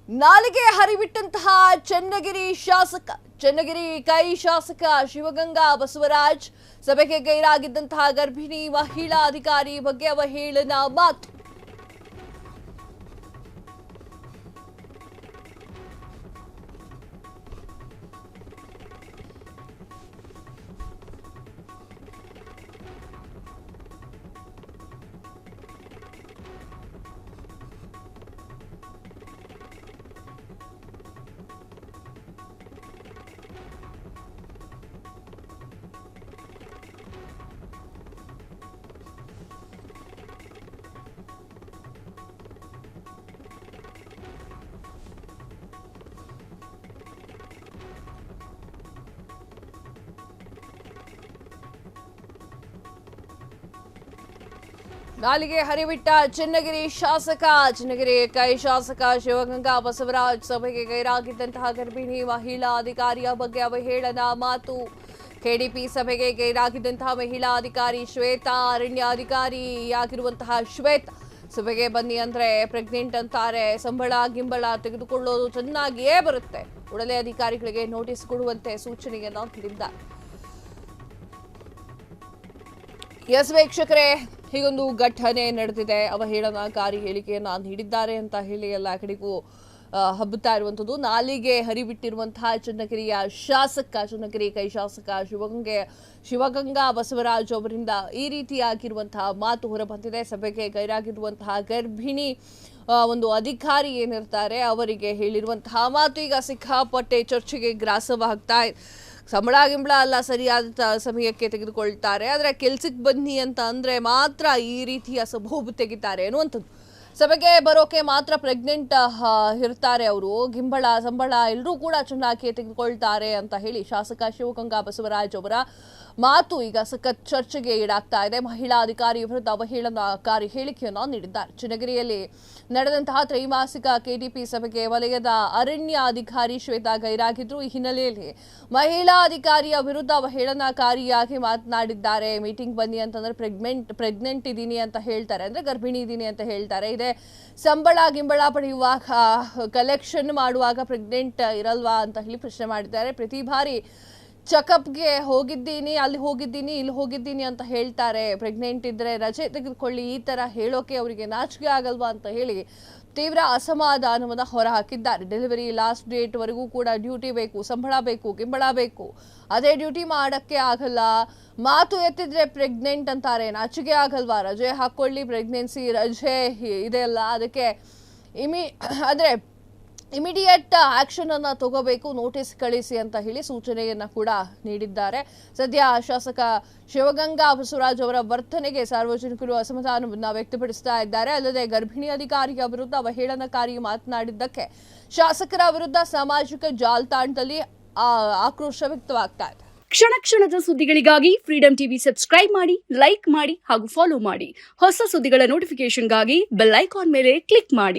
ನಾಲಿಗೆ ಹರಿಬಿಟ್ಟಂತಹ ಚನ್ನಗಿರಿ ಕೈ ಶಾಸಕ ಶಿವಗಂಗಾ ಬಸವರಾಜ್ ಸಭೆಗೆ ಗೈರಾಗಿದ್ದಂತಹ ಗರ್ಭಿಣಿ ಮಹಿಳಾ ಅಧಿಕಾರಿ ಬಗ್ಗೆ ಅವಹೇಳನ ಮಾತು. ನಾಲಿಗೆ ಹರಿಬಿಟ್ಟ ಚನ್ನಗಿರಿ ಕೈ ಶಾಸಕ ಶಿವಗಂಗಾ ಬಸವರಾಜ್ ಸಭೆಗೆ ಗೈರಾಗಿದ್ದಂತಹ ಗರ್ಭಿಣಿ ಮಹಿಳಾ ಅಧಿಕಾರಿಯ ಬಗ್ಗೆ ಅವಹೇಳನ ಮಾತು. ಕೆಡಿಪಿ ಸಭೆಗೆ ಗೈರಾಗಿದ್ದಂತಹ ಮಹಿಳಾ ಅಧಿಕಾರಿ ಶ್ವೇತಾ, ಅರಣ್ಯಾಧಿಕಾರಿಯಾಗಿರುವಂತಹ ಶ್ವೇತಾ ಸಭೆಗೆ ಬನ್ನಿ ಅಂದ್ರೆ ಪ್ರೆಗ್ನೆಂಟ್ ಅಂತಾರೆ, ಗಿಂಬಳ ತೆಗೆದುಕೊಳ್ಳೋದು ಚೆನ್ನಾಗಿಯೇ ಬರುತ್ತೆ, ಕೂಡಲೇ ಅಧಿಕಾರಿಗಳಿಗೆ ನೋಟಿಸ್ ಕೊಡುವಂತೆ ಸೂಚನೆಯನ್ನ ನೀಡಿದ್ದಾರೆ. ಎಸ್ ವೀಕ್ಷಕರೇ, ಹೀಗೊಂದು ಘಟನೆ ನಡೆದಿದೆ. ಅವಹೇಳನಕಾರಿ ಹೇಳಿಕೆಯನ್ನ ನೀಡಿದ್ದಾರೆ ಅಂತ ಹೇಳಿ ಎಲ್ಲ ಕಡೆಗೂ ಹಬ್ಬುತ್ತಾ ಇರುವಂಥದ್ದು. ನಾಲಿಗೆ ಹರಿಬಿಟ್ಟಿರುವಂತಹ ಚನ್ನಗಿರಿ ಕೈ ಶಾಸಕ ಶಿವಗಂಗಾ ಬಸವರಾಜ್ ಅವರಿಂದ ಈ ರೀತಿಯಾಗಿರುವಂತಹ ಮಾತು ಹೊರಬಂದಿದೆ. ಸಭೆಗೆ ಗೈರಾಗಿರುವಂತಹ ಗರ್ಭಿಣಿ ಒಂದು ಅಧಿಕಾರಿ ಏನಿರ್ತಾರೆ ಅವರಿಗೆ ಹೇಳಿರುವಂತಹ ಮಾತು ಈಗ ಸಿಕ್ಕಾಪಟ್ಟೆ ಚರ್ಚೆಗೆ ಗ್ರಾಸವಾಗ್ತಾ ಇದೆ. ಗಿಂಬಳ ಅಲ್ಲ ಸರಿಯಾದ ಸಮಯಕ್ಕೆ ತೆಗೆದುಕೊಳ್ತಾರೆ, ಆದರೆ ಕೆಲ್ಸಕ್ಕೆ ಬನ್ನಿ ಅಂತ ಅಂದ್ರೆ ಮಾತ್ರ ಈ ರೀತಿಯ ಸಬೂಬು ತೆಗಿತಾರೆ ಅನ್ನುವಂಥದ್ದು. ಸಭೆಗೆ ಬರೋಕೆ ಮಾತ್ರ ಪ್ರೆಗ್ನೆಂಟ್ ಇರ್ತಾರೆ ಅವರು, ಸಂಬಳ ಎಲ್ಲರೂ ಕೂಡ ಚೆನ್ನಾಗಿ ತೆಗೆದುಕೊಳ್ತಾರೆ ಅಂತ ಹೇಳಿ ಶಾಸಕ ಶಿವಗಂಗಾ ಬಸವರಾಜ್ ಅವರ ಮಾತು ಈಗ ಸಖತ್ ಚರ್ಚೆಗೆ ಈಡಾಗ್ತಾ ಇದೆ. ಮಹಿಳಾ ಅಧಿಕಾರಿ ವಿರುದ್ಧ ಅವಹೇಳನಕಾರಿ ಹೇಳಿಕೆಯನ್ನು ನೀಡಿದ್ದಾರೆ. ಚನ್ನಗಿರಿಯಲ್ಲಿ ನಡೆದಂತಹ ತ್ರೈಮಾಸಿಕ ಕೆಡಿಪಿ ಸಭೆಗೆ ವಲಯದ ಅರಣ್ಯ ಅಧಿಕಾರಿ ಶ್ವೇತಾ ಗೈರಾಗಿದ್ರು. ಈ ಹಿನ್ನೆಲೆಯಲ್ಲಿ ಮಹಿಳಾ ಅಧಿಕಾರಿಯ ವಿರುದ್ಧ ಅವಹೇಳನಕಾರಿಯಾಗಿ ಮಾತನಾಡಿದ್ದಾರೆ. ಮೀಟಿಂಗ್ ಬನ್ನಿ ಅಂತಂದ್ರೆ ಪ್ರೆಗ್ನೆಂಟ್ ಇದ್ದೀನಿ ಅಂತ ಹೇಳ್ತಾರೆ, ಅಂದ್ರೆ ಗರ್ಭಿಣಿ ಇದ್ದೀನಿ ಅಂತ ಹೇಳ್ತಾರೆ. ಇದೆ ಗಿಂಬಳ ಪಡೆಯುವಾಗ ಕಲೆಕ್ಷನ್ ಮಾಡುವಾಗ ಪ್ರೆಗ್ನೆಂಟ್ ಇರಲ್ವಾ ಅಂತ ಹೇಳಿ ಪ್ರಶ್ನೆ ಮಾಡಿದ್ದಾರೆ. ಪ್ರತಿ ಬಾರಿ ಚೆಕಪ್ಗೆ ಹೋಗಿದ್ದೀನಿ, ಅಲ್ಲಿ ಹೋಗಿದ್ದೀನಿ, ಇಲ್ಲಿ ಹೋಗಿದ್ದೀನಿ ಅಂತ ಹೇಳ್ತಾರೆ. ಪ್ರೆಗ್ನೆಂಟ್ ಇದ್ರೆ ರಜೆ ತೆಗೆದುಕೊಳ್ಳಿ, ಈ ತರ ಹೇಳೋಕೆ ಅವರಿಗೆ ನಾಚಿಕೆ ಆಗಲ್ವಾ ಅಂತ ಹೇಳಿ ತೀವ್ರ ಅಸಮಾಧಾನವನ್ನು ಹೊರಹಾಕಿದ್ದಾರೆ. ಡೆಲಿವರಿ ಲಾಸ್ಟ್ ಡೇಟ್ ವರೆಗೂ ಕೂಡ ಡ್ಯೂಟಿ ಬೇಕು, ಗಿಂಬಳ ಬೇಕು, ಅದೇ ಡ್ಯೂಟಿ ಮಾಡಕ್ಕೆ ಆಗಲ್ಲ. ಮಾತು ಎತ್ತಿದ್ರೆ ಪ್ರೆಗ್ನೆಂಟ್ ಅಂತಾರೆ, ನಾಚಿಕೆ ಆಗಲ್ವಾ? ರಜೆ ಹಾಕೊಳ್ಳಿ, ಪ್ರೆಗ್ನೆನ್ಸಿ ರಜೆ ಇದೆಯಲ್ಲ, ಅದಕ್ಕೆ ಇಮಿಡಿಯೇಟ್ ಆಕ್ಷನ್ ಅನ್ನ ತಗೋಬೇಕು, ನೋಟಿಸ್ ಕಳಿಸಿ ಅಂತ ಹೇಳಿ ಸೂಚನೆಯನ್ನ ಕೂಡ ನೀಡಿದ್ದಾರೆ. ಸದ್ಯ ಶಾಸಕ ಶಿವಗಂಗಾ ಬಸವರಾಜ್ ಅವರ ವರ್ತನೆಗೆ ಸಾರ್ವಜನಿಕರು ಅಸಮಾಧಾನವನ್ನ ವ್ಯಕ್ತಪಡಿಸ್ತಾ ಇದ್ದಾರೆ. ಅಲ್ಲದೆ ಗರ್ಭಿಣಿ ಅಧಿಕಾರಿಯ ವಿರುದ್ಧ ಅವಹೇಳನಕಾರಿ ಮಾತನಾಡಿದ್ದಕ್ಕೆ ಶಾಸಕರ ವಿರುದ್ಧ ಸಾಮಾಜಿಕ ಜಾಲತಾಣದಲ್ಲಿ ಆಕ್ರೋಶ ವ್ಯಕ್ತವಾಗ್ತಾ ಇದೆ. ಕ್ಷಣದ ಸುದ್ದಿಗಳಿಗಾಗಿ ಫ್ರೀಡಂ ಟಿವಿ ಸಬ್ಸ್ಕ್ರೈಬ್ ಮಾಡಿ, ಲೈಕ್ ಮಾಡಿ ಹಾಗೂ ಫಾಲೋ ಮಾಡಿ. ಹೊಸ ಸುದ್ದಿಗಳ ನೋಟಿಫಿಕೇಶನ್ಗಾಗಿ ಬೆಲ್ ಐಕಾನ್ ಮೇಲೆ ಕ್ಲಿಕ್ ಮಾಡಿ.